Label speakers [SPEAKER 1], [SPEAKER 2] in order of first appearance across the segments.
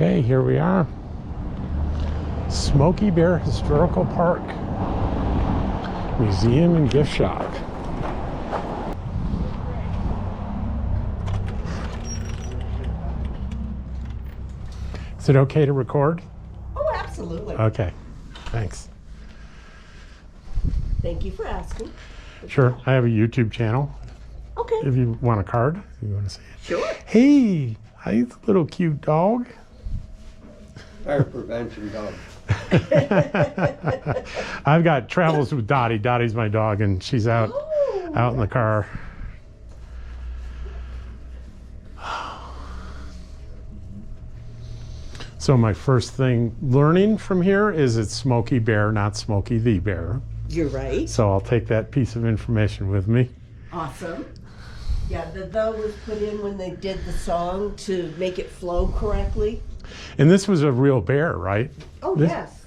[SPEAKER 1] Okay, here we are. Smokey Bear Historical Park Museum and Gift Shop. Is it okay to record?
[SPEAKER 2] Oh, absolutely.
[SPEAKER 1] Okay, thanks.
[SPEAKER 2] Thank you for asking.
[SPEAKER 1] Sure, I have a YouTube channel.
[SPEAKER 2] Okay.
[SPEAKER 1] If you want a card, if you want to see it.
[SPEAKER 2] Sure.
[SPEAKER 1] Hey, hi, little cute dog.
[SPEAKER 3] Fire prevention dog.
[SPEAKER 1] I've got travels with Dottie. Dottie's my dog, and she's out in the car. So my first thing learning from here is it's Smokey Bear, not Smokey the Bear.
[SPEAKER 2] You're right.
[SPEAKER 1] So I'll take that piece of information with me.
[SPEAKER 2] Awesome. Yeah, the was put in when they did the song to make it flow correctly.
[SPEAKER 1] And this was a real bear, right?
[SPEAKER 2] Oh, yes.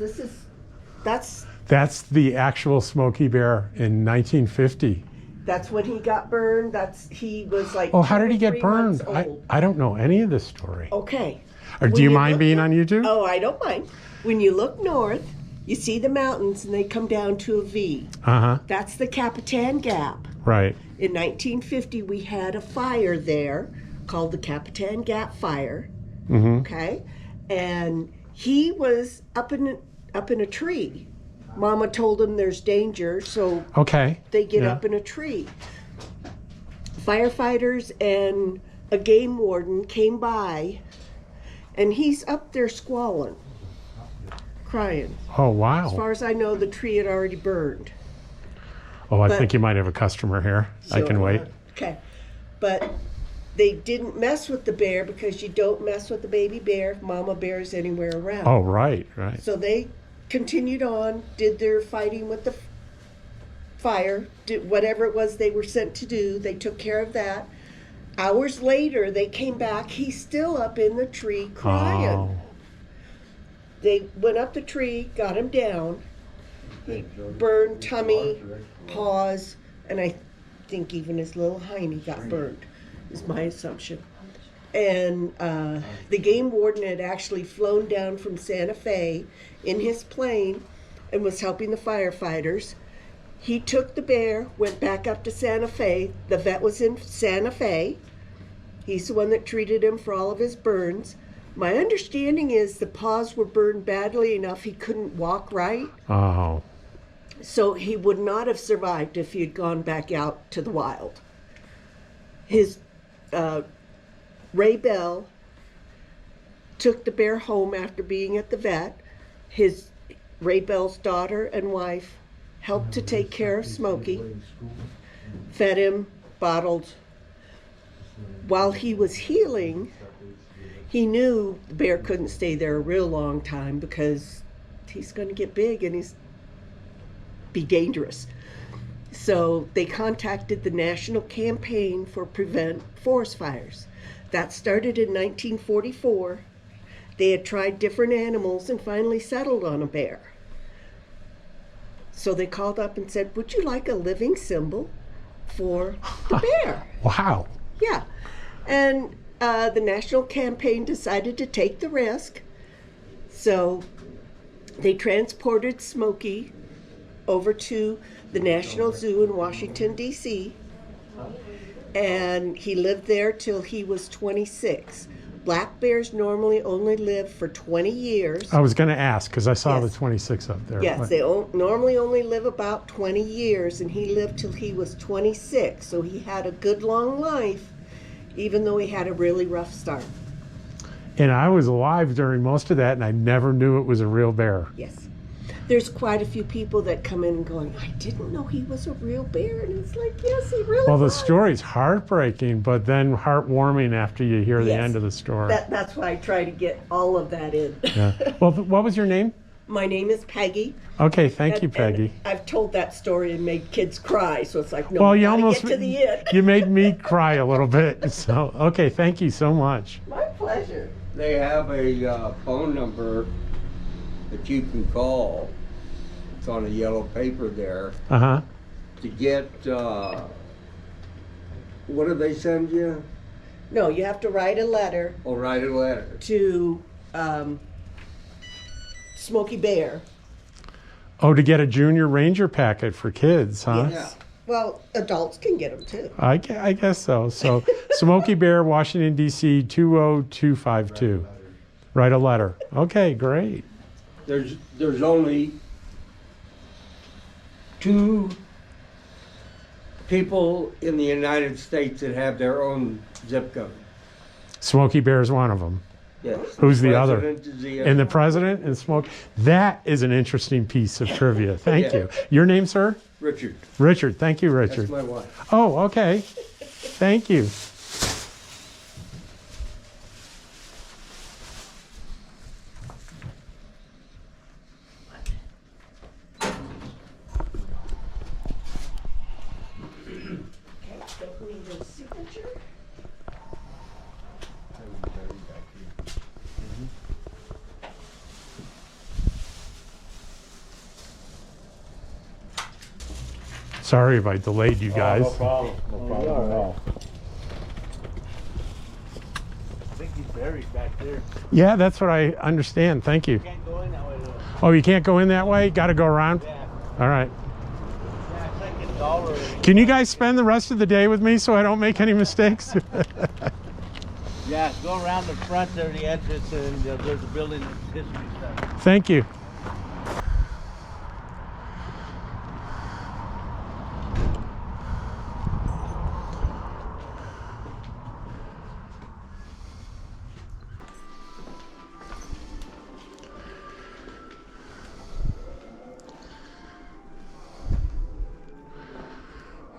[SPEAKER 1] That's the actual Smokey Bear in 1950.
[SPEAKER 2] That's when he got burned. He was like.
[SPEAKER 1] Oh, how did he get
[SPEAKER 2] 3
[SPEAKER 1] burned?
[SPEAKER 2] months old.
[SPEAKER 1] I don't know any of this story.
[SPEAKER 2] Okay.
[SPEAKER 1] Or do you mind being on YouTube?
[SPEAKER 2] Oh, I don't mind. When you look north, you see the mountains and they come down to a V.
[SPEAKER 1] Uh-huh.
[SPEAKER 2] That's the Capitan Gap.
[SPEAKER 1] Right.
[SPEAKER 2] In 1950, we had a fire there called the Capitan Gap Fire.
[SPEAKER 1] Mm-hmm.
[SPEAKER 2] Okay, and he was up in a tree. Mama told him there's danger, so they get up in a tree. Firefighters and a game warden came by, and he's up there squalling, crying.
[SPEAKER 1] Oh, wow.
[SPEAKER 2] As far as I know, the tree had already burned.
[SPEAKER 1] Oh, I think you might have a customer here. I can wait.
[SPEAKER 2] Okay, but they didn't mess with the bear because you don't mess with the baby bear if mama bear is anywhere around.
[SPEAKER 1] Oh, right.
[SPEAKER 2] So they continued on, did their fighting with the fire, did whatever it was they were sent to do. They took care of that. Hours later, they came back. He's still up in the tree crying.
[SPEAKER 1] Oh.
[SPEAKER 2] They went up the tree, got him down. He burned tummy, paws, and I think even his little hiney got burned, is my assumption. And the game warden had actually flown down from Santa Fe in his plane and was helping the firefighters. He took the bear, went back up to Santa Fe. The vet was in Santa Fe. He's the one that treated him for all of his burns. My understanding is the paws were burned badly enough he couldn't walk right.
[SPEAKER 1] Oh.
[SPEAKER 2] So he would not have survived if he had gone back out to the wild. His Ray Bell took the bear home after being at the vet. His Ray Bell's daughter and wife helped to take care of Smokey, fed him, bottled. While he was healing, he knew the bear couldn't stay there a real long time because he's going to get big and be dangerous. So they contacted the National Campaign for Prevent Forest Fires. That started in 1944. They had tried different animals and finally settled on a bear. So they called up and said, would you like a living symbol for the bear?
[SPEAKER 1] Wow.
[SPEAKER 2] Yeah. And the National Campaign decided to take the risk. So they transported Smokey over to the National Zoo in Washington, D.C., and he lived there till he was 26. Black bears normally only live for 20 years.
[SPEAKER 1] I was going to ask because I saw
[SPEAKER 2] Yes.
[SPEAKER 1] the 26 up there.
[SPEAKER 2] Yes, they normally only live about 20 years, and he lived till he was 26. So he had a good long life, even though he had a really rough start.
[SPEAKER 1] And I was alive during most of that, and I never knew it was a real bear.
[SPEAKER 2] Yes. There's quite a few people that come in and going, I didn't know he was a real bear. And it's like, yes, he really
[SPEAKER 1] Well, the
[SPEAKER 2] was.
[SPEAKER 1] story's heartbreaking, but then heartwarming after you hear the
[SPEAKER 2] Yes.
[SPEAKER 1] end of the story.
[SPEAKER 2] That's why I try to get all of that in.
[SPEAKER 1] Yeah. Well, what was your name?
[SPEAKER 2] My name is Peggy.
[SPEAKER 1] Okay, thank you,
[SPEAKER 2] And
[SPEAKER 1] Peggy.
[SPEAKER 2] I've told that story and made kids cry, so it's like, no,
[SPEAKER 1] Well,
[SPEAKER 2] we
[SPEAKER 1] you
[SPEAKER 2] gotta
[SPEAKER 1] almost
[SPEAKER 2] get to the end.
[SPEAKER 1] you made me cry a little bit. So, okay, thank you so much.
[SPEAKER 2] My pleasure.
[SPEAKER 3] They have a phone number that you can call. It's on a yellow paper there
[SPEAKER 1] Uh-huh.
[SPEAKER 3] to get, what do they send you?
[SPEAKER 2] No, you have to write a letter
[SPEAKER 3] Or write a letter.
[SPEAKER 2] to Smokey Bear.
[SPEAKER 1] Oh, to get a junior ranger packet for kids, huh?
[SPEAKER 2] Yes. Well, adults can get them too.
[SPEAKER 1] I guess so. So Smokey Bear, Washington, D.C., 20252. Write a letter. Okay, great.
[SPEAKER 3] There's only 2 people in the United States that have their own zip code.
[SPEAKER 1] Smokey Bear is one of them.
[SPEAKER 3] Yes.
[SPEAKER 1] Who's the other?
[SPEAKER 3] President is the
[SPEAKER 1] And the president and Smoke. That is an interesting piece of trivia. Thank
[SPEAKER 3] Yeah.
[SPEAKER 1] you. Your name, sir?
[SPEAKER 3] Richard.
[SPEAKER 1] Richard. Thank you, Richard.
[SPEAKER 3] That's my wife.
[SPEAKER 1] Oh, okay. Thank you.
[SPEAKER 2] Okay, don't we need a signature?
[SPEAKER 1] Sorry if I delayed you guys.
[SPEAKER 4] No problem. No problem at all. I think he's buried back there.
[SPEAKER 1] Yeah, that's what I understand. Thank you.
[SPEAKER 4] Can't go in that way though.
[SPEAKER 1] Oh, you can't go in that way? Got to go around?
[SPEAKER 4] Yeah.
[SPEAKER 1] All right.
[SPEAKER 4] Yeah, it's like $1.
[SPEAKER 1] Can you guys spend the rest of the day with me so I don't make any mistakes?
[SPEAKER 4] Yeah, go around the front there, the entrance, and there's a building history stuff.
[SPEAKER 1] Thank you.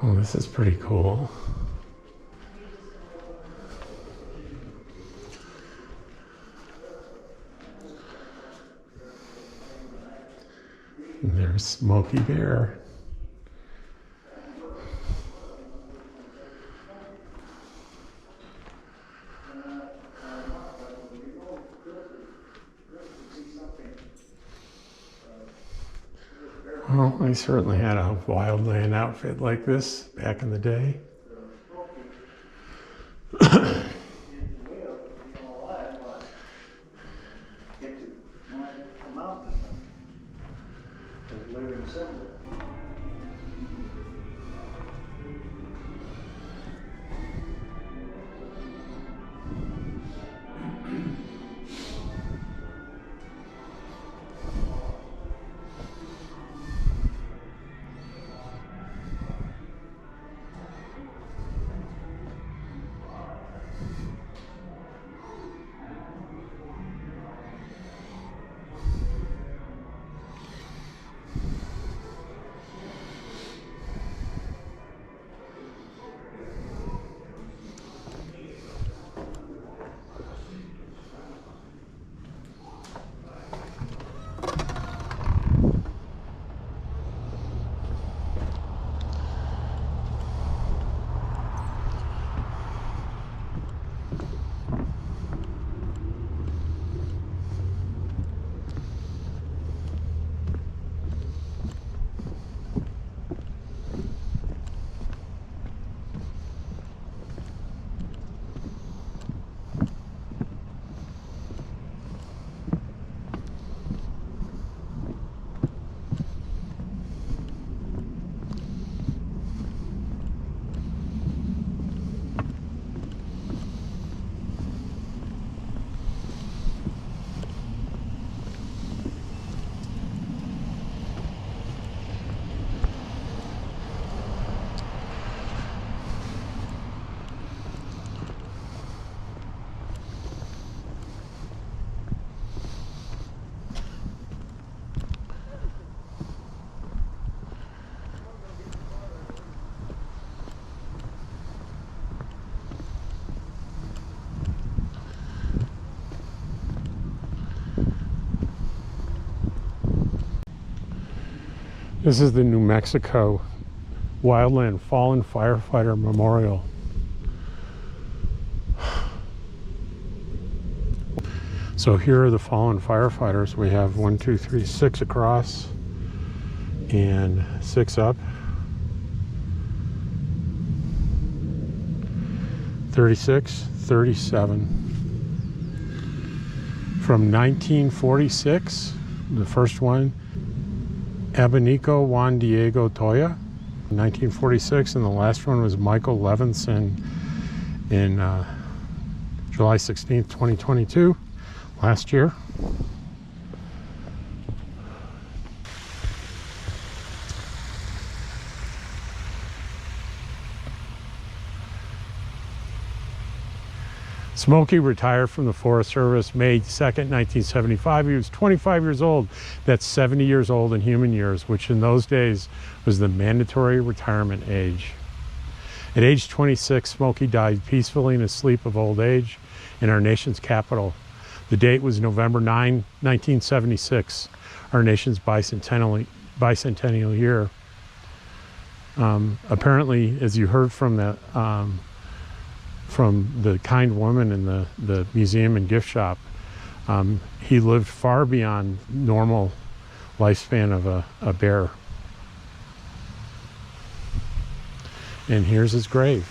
[SPEAKER 1] Oh, this is pretty cool. And there's Smokey Bear. Well, I certainly had a wildland outfit like this back in the day. This is the New Mexico Wildland Fallen Firefighter Memorial. So here are the fallen firefighters. We have 1, 2, 3, 6 across and 6 up. 36, 37, from 1946, the first one, Abanico Juan Diego Toya, 1946, and the last one was Michael Levinson in July 16th, 2022, last year. Smokey retired from the Forest Service May 2nd, 1975. He was 25 years old. That's 70 years old in human years, which in those days was the mandatory retirement age. At age 26, Smokey died peacefully in his sleep of old age in our nation's capital. The date was November 9, 1976, our nation's bicentennial year. Apparently, as you heard from the kind woman in the museum and gift shop, he lived far beyond normal lifespan of a bear. And here's his grave.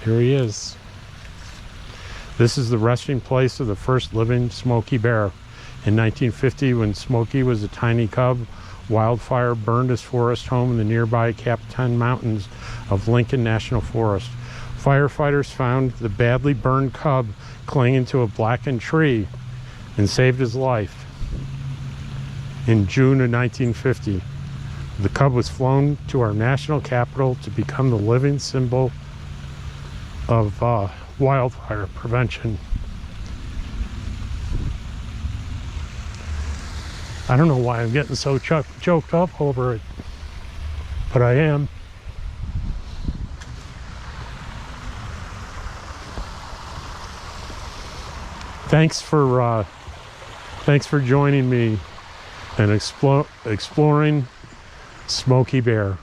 [SPEAKER 1] Here he is. This is the resting place of the first living Smokey Bear. In 1950, when Smokey was a tiny cub, wildfire burned his forest home in the nearby Capitan Mountains of Lincoln National Forest. Firefighters found the badly burned cub clinging to a blackened tree and saved his life. In June of 1950, the cub was flown to our national capital to become the living symbol of wildfire prevention. I don't know why I'm getting so choked up over it, but I am. Thanks for joining me and exploring Smokey Bear.